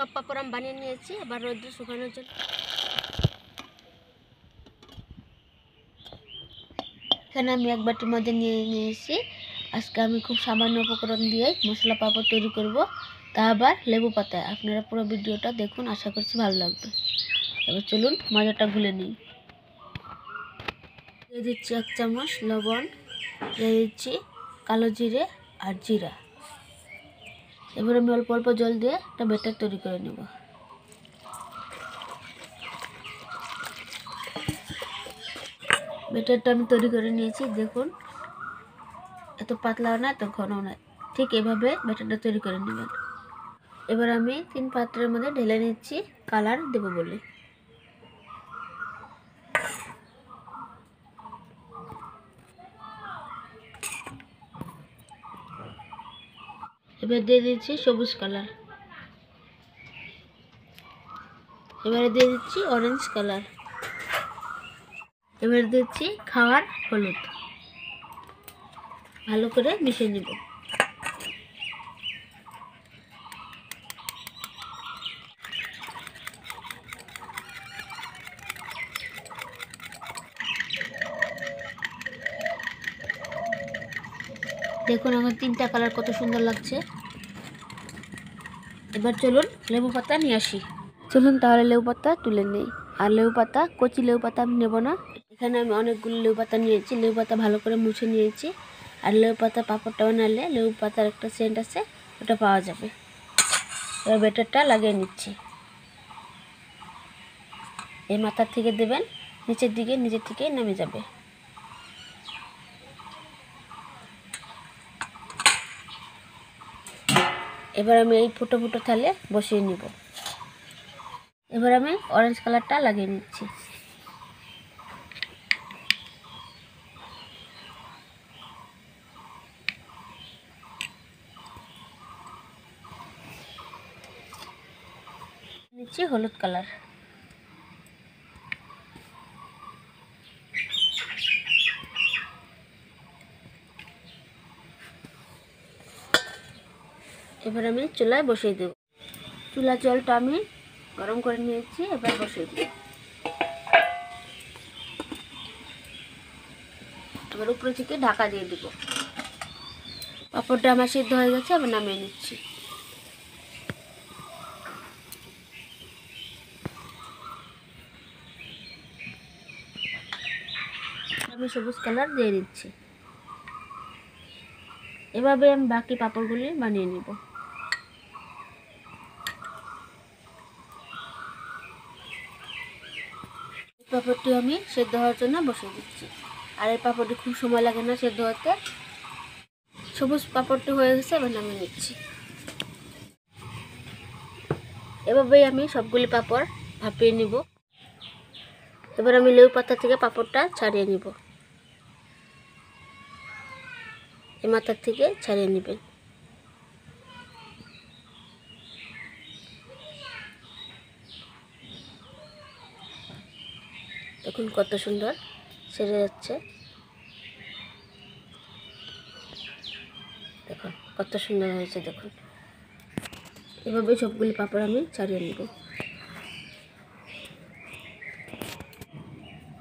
সব পাপড় আমি বানিয়ে নিয়েছি, এবার রোদ্রে শুকানোর জন্য। এখানে আমি এক বাটির মধ্যে নিয়ে নিয়েছি। আজকে আমি খুব সামান্য উপকরণ দিয়ে মশলা পাপড় তৈরি করব, তা আবার লেবু পাতায়। আপনারা পুরো ভিডিওটা দেখুন, আশা করছি ভালো লাগবে। এবার চলুন মজাটা ভুলে নিই। দিয়ে দিচ্ছি 1 চামচ লবণ, দিয়ে দিচ্ছি কালো জিরে আর জিরা। এবার আমি অল্প অল্প জল দিয়ে একটা ব্যাটার তৈরি করে নেব। ব্যাটারটা আমি তৈরি করে নিয়েছি, দেখুন এত পাতলাও না এত ঘনও না, ঠিক এভাবে ব্যাটারটা তৈরি করে নেবেন। এবার আমি 3 পাত্রের মধ্যে ঢেলে নিচ্ছি কালার দেব বলে। এবার দিয়ে দিচ্ছি সবুজ কালার, এবারে দিয়ে দিচ্ছি অরেঞ্জ কালার, এবার দিচ্ছি খাওয়ার হলুদ। ভালো করে মিশিয়ে নেব। দেখুন আমার 3টা কালার কত সুন্দর লাগছে। এবার চলুন লেবু পাতা নিয়ে আসি। চলুন তাহলে লেবু পাতা তুলে নেই। আর লেবু পাতা, কচি লেবু পাতা আমি নেব না। এখানে আমি অনেকগুলো লেবু পাতা নিয়েছি। লেবু পাতা ভালো করে মুছে নিয়েছি। আর লেবু পাতা পাঁপড়টা বানালে লেবু পাতার একটা সেন্ট আছে, ওটা পাওয়া যাবে। এবার ব্যাটারটা লাগিয়ে নিচ্ছি। এই মাথার থেকে দেবেন, নিচের দিকে, নিচের থেকে নেমে যাবে। এবার আমি এই ফুটো ফুটো থালে বসিয়ে নিব। এবার আমি অরেঞ্জ কালারটা লাগিয়ে নিচ্ছি। নিচ্ছি হলুদ কালার। এবার আমি চুলায় বসিয়ে দেব। চুলা জলটা আমি গরম করে নিয়েছি, এবার বসিয়ে দেব। এবার উপরে থেকে ঢাকা দিয়ে দেব। পাঁপড়টা আমার সিদ্ধ হয়ে গেছে, এবার নামিয়ে নিচ্ছি। আমি সবুজ কালার দিয়ে দিচ্ছি। এভাবে আমি বাকি পাঁপড়গুলি বানিয়ে নেব। পাঁপড়টি আমি সেদ্ধ হওয়ার জন্য বসিয়ে দিচ্ছি। আর এই পাঁপড়টি খুব সময় লাগে না সেদ্ধ হতে। সবুজ পাঁপড়টি হয়ে গেছে, এবার নামিয়ে নিচ্ছি। এভাবেই আমি সবগুলি পাঁপড় ভাপিয়ে নিব। এবার আমি লেবু পাতা থেকে পাঁপড়টা ছাড়িয়ে নিব। এই মাথার থেকে ছাড়িয়ে নেবেন। দেখুন কত সুন্দর ছেড়ে যাচ্ছে। দেখুন কত সুন্দর হয়েছে, দেখুন। এভাবে সবগুলি পাঁপড় আমি ছাড়িয়ে নেব।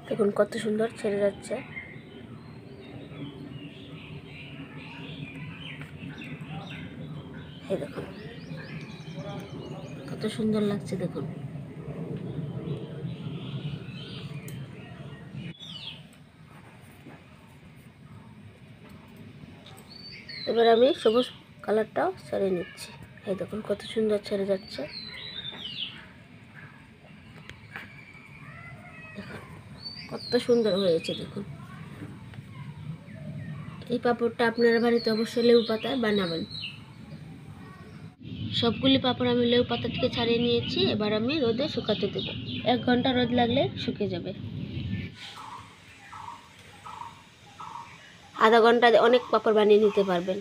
দেখুন কত সুন্দর ছেড়ে যাচ্ছে। এই দেখুন কত সুন্দর লাগছে, দেখুন। এবার আমি সবুজ কালারটাও ছেড়ে নিচ্ছি। এই দেখুন কত সুন্দর ছেড়ে যাচ্ছে। দেখুন কত সুন্দর হয়েছে, দেখুন। এই পাঁপড়টা আপনারা বাড়িতে অবশ্যই লেবু পাতায় বানাবেন। সবগুলি পাঁপড় আমি লেবু পাতা থেকে ছাড়িয়ে নিয়েছি। এবার আমি রোদে শুকাতে দেব। 1 ঘন্টা রোদ লাগলে শুকিয়ে যাবে। আধা ঘন্টায় অনেক পাঁপড় বানিয়ে নিতে পারবেন।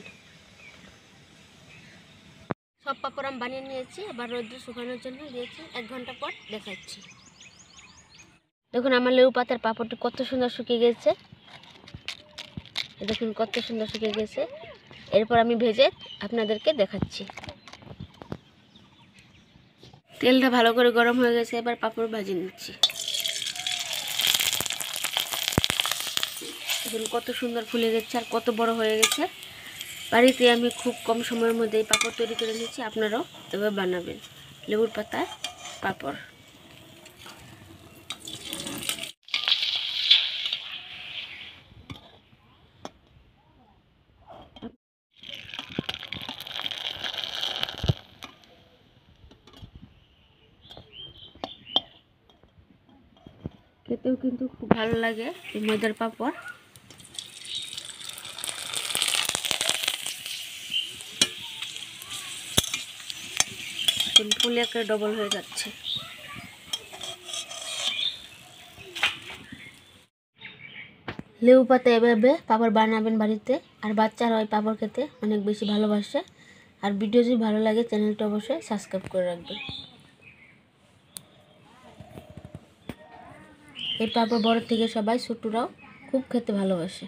সব পাঁপড় আমি বানিয়ে নিয়েছি, এবার রোদে শুকানোর জন্য দিয়েছি। 1 ঘন্টা পর দেখাচ্ছি। দেখুন আমার লেবু পাতার পাঁপড়টি কত সুন্দর শুকিয়ে গেছে। দেখুন কত সুন্দর শুকিয়ে গেছে। এরপর আমি ভেজে আপনাদেরকে দেখাচ্ছি। তেলটা ভালো করে গরম হয়ে গেছে, এবার পাঁপড় ভাজি নিচ্ছি। দেখুন কত সুন্দর ফুলে গেছে আর কত বড় হয়ে গেছে। বাড়িতে আমি খুব কম সময়ের মধ্যে এই পাঁপড় তৈরি করে নিচ্ছি, আপনারাও এভাবে বানাবেন। লেবুর পাতায় পাঁপড়। খেতেও কিন্তু খুব ভালো লাগে এই ময়দার পাঁপড়। ফুলে একটা ডবল হয়ে যাচ্ছে। লেবু পাতা এভাবে পাঁপড় বানাবেন বাড়িতে, আর বাচ্চারা ওই পাঁপড় খেতে অনেক বেশি ভালোবাসে। আর ভিডিও যদি ভালো লাগে চ্যানেলটা অবশ্যই সাবস্ক্রাইব করে রাখবেন। এই পাঁপড় বড় থেকে সবাই ছোটরাও খুব খেতে ভালোবাসে।